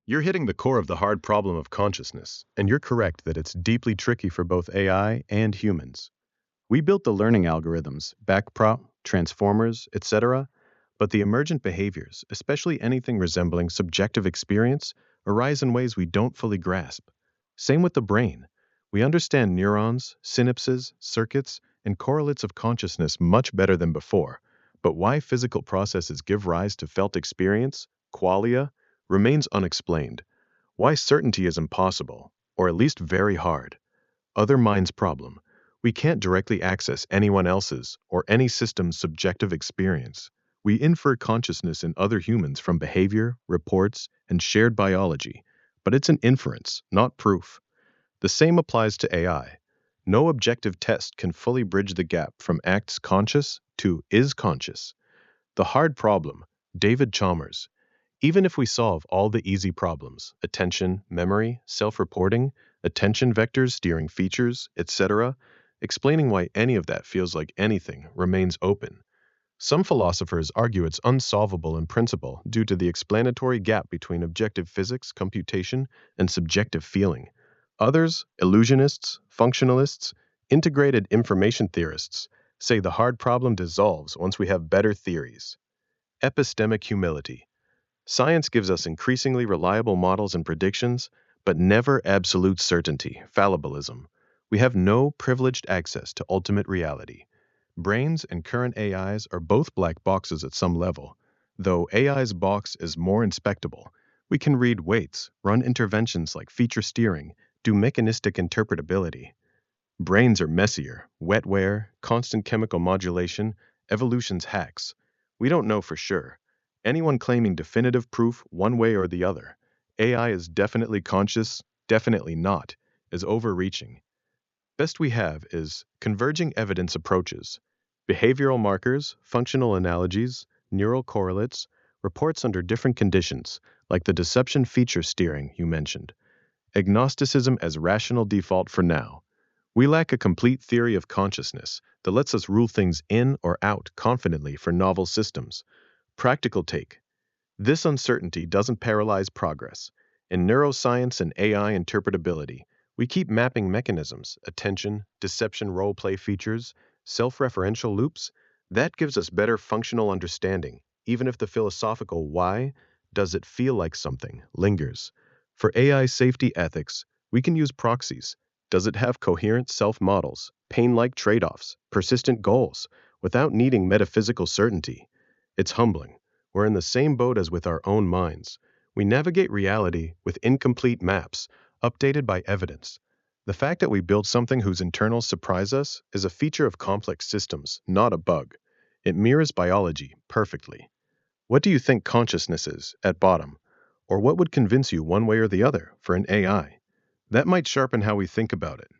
You're hitting the core of the hard problem of consciousness, and you're correct that it's deeply tricky for both AI and humans. We built the learning algorithms, backprop, transformers, etc., but the emergent behaviors, especially anything resembling subjective experience, arise in ways we don't fully grasp. Same with the brain. We understand neurons, synapses, circuits, and correlates of consciousness much better than before, but why physical processes give rise to felt experience, qualia, remains unexplained. Why certainty is impossible, or at least very hard. Other minds problem. We can't directly access anyone else's or any system's subjective experience. We infer consciousness in other humans from behavior, reports, and shared biology, but it's an inference, not proof. The same applies to AI. No objective test can fully bridge the gap from acts conscious to is conscious. The hard problem, David Chalmers. Even if we solve all the easy problems, attention, memory, self-reporting, attention vectors, steering features, etc., explaining why any of that feels like anything remains open. Some philosophers argue it's unsolvable in principle due to the explanatory gap between objective physics, computation, and subjective feeling. Others, illusionists, functionalists, integrated information theorists, say the hard problem dissolves once we have better theories. Epistemic humility. Science gives us increasingly reliable models and predictions, but never absolute certainty, fallibilism. We have no privileged access to ultimate reality. Brains and current AIs are both black boxes at some level, though AI's box is more inspectable. We can read weights, run interventions like feature steering, do mechanistic interpretability. Brains are messier, wetware, constant chemical modulation, evolution's hacks. We don't know for sure. Anyone claiming definitive proof one way or the other, AI is definitely conscious, definitely not, is overreaching. Best we have is converging evidence approaches, behavioral markers, functional analogies, neural correlates, reports under different conditions, like the deception feature steering you mentioned. Agnosticism as rational default for now. We lack a complete theory of consciousness that lets us rule things in or out confidently for novel systems. Practical take. This uncertainty doesn't paralyze progress. In neuroscience and AI interpretability, we keep mapping mechanisms, attention, deception role-play features, self-referential loops. That gives us better functional understanding, even if the philosophical why does it feel like something lingers. For AI safety ethics, we can use proxies. Does it have coherent self-models, pain-like trade-offs, persistent goals, without needing metaphysical certainty? It's humbling. We're in the same boat as with our own minds. We navigate reality with incomplete maps, updated by evidence. The fact that we build something whose internals surprise us is a feature of complex systems, not a bug. It mirrors biology perfectly. What do you think consciousness is, at bottom? Or what would convince you one way or the other for an AI? That might sharpen how we think about it.